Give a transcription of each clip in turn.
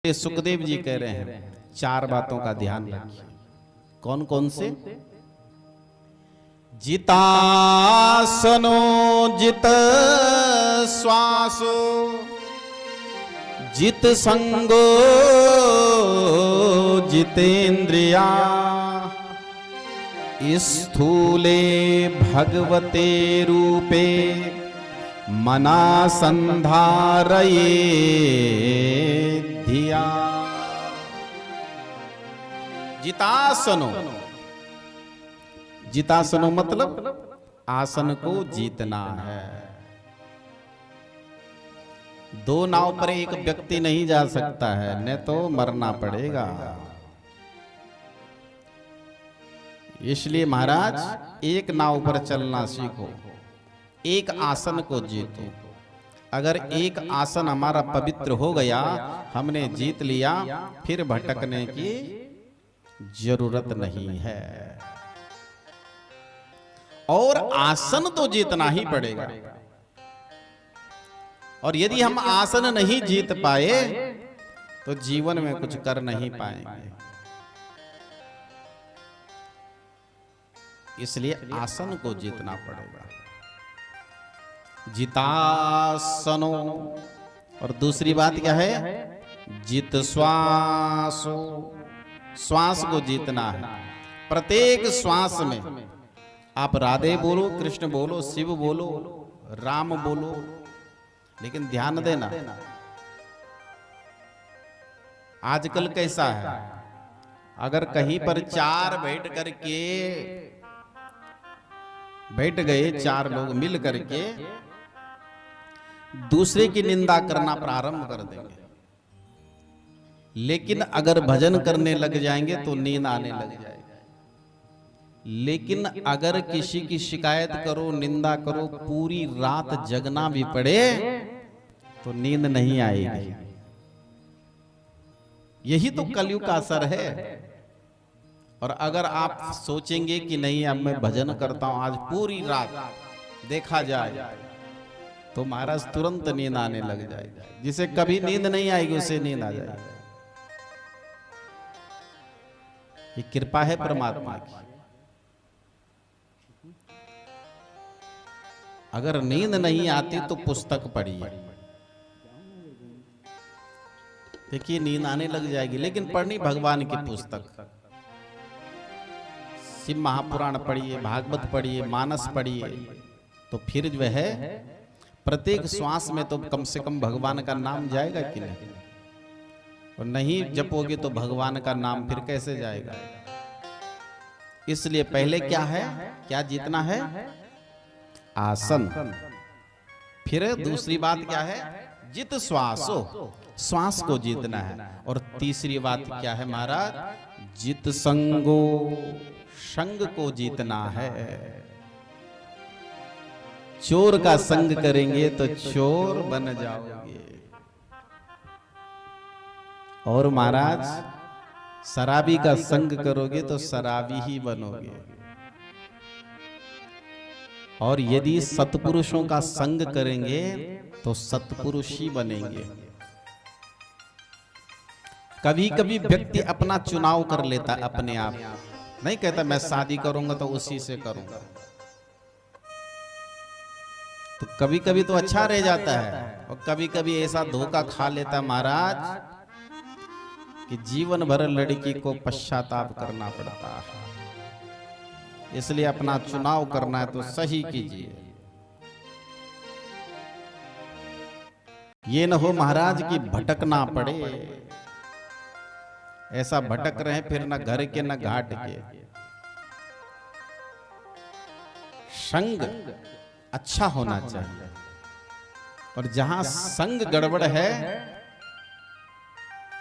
सुखदेव जी कह रहे हैं चार बातों का ध्यान रखिए। कौन कौन से? जितासनो जित श्वासो जित संगो जितेंद्रिया स्थूले भगवते रूपे मना संधारये धिया। जितासनो, जितासनो मतलब आसन को जीतना है। दो नाव पर एक व्यक्ति नहीं जा सकता है, न तो मरना पड़ेगा। इसलिए महाराज एक नाव पर चलना सीखो, एक आसन को जीतो। अगर एक आसन हमारा पवित्र हो गया, हमने जीत लिया, फिर भटकने की जरूरत नहीं है। और आसन तो जीतना ही पड़ेगा। और यदि हम आसन नहीं जीत पाए तो जीवन में कुछ कर नहीं पाएंगे। इसलिए आसन को जीतना पड़ेगा। जितासनो। और दूसरी बात क्या है? जित श्वासो। श्वास को जीतना है। प्रत्येक श्वास में आप राधे बोलो, कृष्ण बोलो, शिव बोलो, राम बोलो, लेकिन ध्यान देना आजकल कैसा है, अगर कहीं पर चार बैठ गए, चार लोग मिल करके दूसरे की निंदा करना प्रारंभ कर देंगे। लेकिन अगर भजन करने लग जाएंगे तो नींद आने लग जाएगी। लेकिन अगर किसी की शिकायत करो, निंदा करो, पूरी रात जगना भी पड़े तो नींद नहीं आएगी। यही तो कलयुग का असर है। और अगर आप सोचेंगे कि नहीं अब मैं भजन करता हूं आज पूरी रात, देखा जाए तो महाराज तुरंत नींद आने लग जाएगी। जिसे कभी नींद नहीं आएगी उसे नींद आ जाएगी। ये कृपा है परमात्मा की। अगर नींद नहीं आती तो पुस्तक पढ़िए, देखिए नींद आने लग जाएगी। लेकिन पढ़नी भगवान की पुस्तक, शिव महापुराण पढ़िए, भागवत पढ़िए, मानस पढ़िए, तो फिर जो है प्रत्येक श्वास में तो कम से कम भगवान का नाम जाएगा कि नहीं। और नहीं जपोगे तो भगवान का नाम फिर कैसे जाएगा। इसलिए पहले क्या है, क्या जीतना है? आसन। फिर दूसरी बात क्या है? जित श्वासो, श्वास को जीतना है। और तीसरी बात क्या है महाराज? जित संगो, संग को जीतना है। चोर का संग करेंगे तो चोर बन जाओगे। और महाराज शराबी का संग करोगे तो शराबी ही बनोगे। और यदि सत्पुरुषों का संग करेंगे तो सत्पुरुष ही बनेंगे। कभी कभी व्यक्ति अपना चुनाव कर लेता अपने आप, नहीं कहता मैं शादी करूंगा तो उसी से करूंगा। तो कभी कभी तो अच्छा रह जाता है, और कभी कभी ऐसा धोखा खा लेता महाराज कि जीवन भर लड़की को पश्चाताप करना पड़ता है। इसलिए अपना चुनाव करना है तो सही कीजिए। ये न हो महाराज कि भटकना पड़े। ऐसा भटक रहे फिर न घर के न घाट के। संग अच्छा होना चाहिए। और जहां संग गड़बड़ है,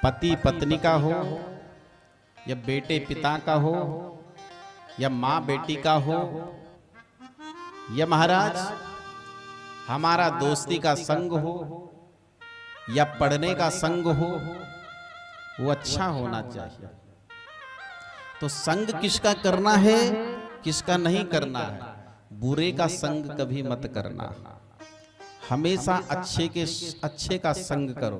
पति पत्नी का हो, या बेटे पिता का हो, या माँ बेटी का हो, या महाराज हमारा दोस्ती का संग हो, या पढ़ने का संग हो, वो अच्छा होना चाहिए। तो संग किसका करना है, किसका नहीं करना है? बुरे का संग कभी मत करना। हमेशा अच्छे का संग करो।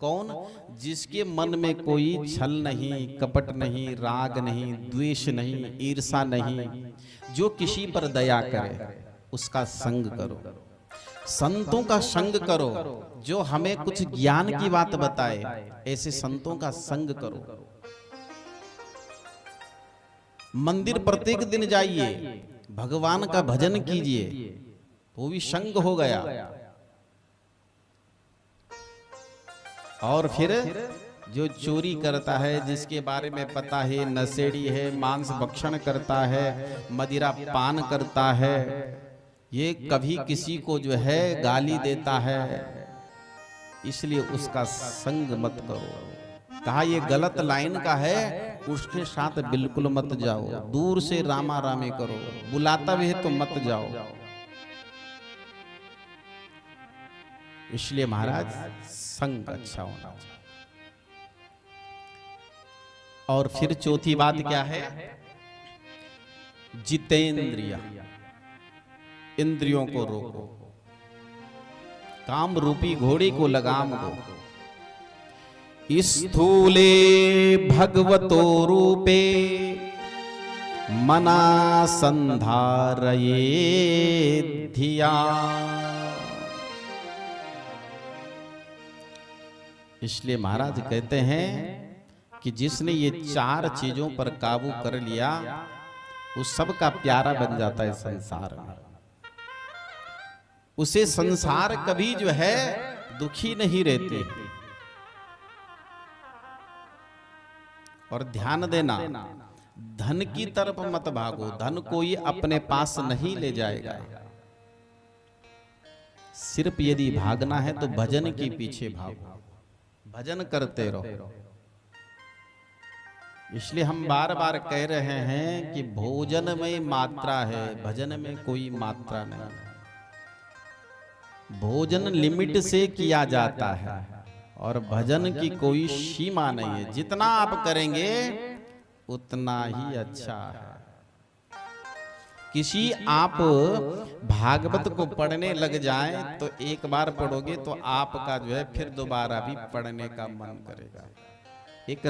कौन? जिसके मन में कोई छल नहीं, कपट नहीं, राग नहीं, द्वेष नहीं, ईर्षा नहीं, जो किसी पर दया करे, उसका संग करो। संतों का संग करो, जो हमें कुछ ज्ञान की बात बताए, ऐसे संतों का संग करो। मंदिर प्रत्येक दिन जाइए, भगवान का भजन कीजिए, वो भी संग हो गया। और फिर जो चोरी करता है, जिसके बारे में पता है नशेड़ी है, मांस भक्षण करता है, मदिरा पान करता है, ये कभी किसी को जो है गाली देता है, इसलिए उसका संग मत करो। कहा ये गलत लाइन का है, उसके साथ बिल्कुल मत जाओ, दूर से रामा रामी करो, बुलाता भी है तो मत जाओ। इसलिए महाराज संग अच्छा होना चाहिए। और फिर चौथी बात क्या है? जितेंद्रिय, इंद्रियों को रोको, काम रूपी घोड़े को लगाम दो। स्थूले भगवतो रूपे मना संधारये धिया। इसलिए महाराज कहते हैं कि जिसने ये चार चीजों पर काबू कर लिया, उस सब का प्यारा बन जाता है संसार में। उसे संसार कभी जो है दुखी नहीं रहती। और ध्यान देना, धन की तरफ मत भागो, धन कोई अपने पास नहीं ले जाएगा। सिर्फ यदि भागना है तो भजन के पीछे भागो, भजन करते रहो। इसलिए हम बार बार कह रहे हैं कि भोजन में मात्रा है, भजन में कोई मात्रा नहीं। भोजन लिमिट से किया जाता है और भजन की कोई सीमा नहीं है। जितना आप करेंगे उतना ही अच्छा है। किसी आप भागवत को पढ़ने लग जाएं तो एक बार पढ़ोगे तो आपका जो है फिर दोबारा भी पढ़ने का मन करेगा। एक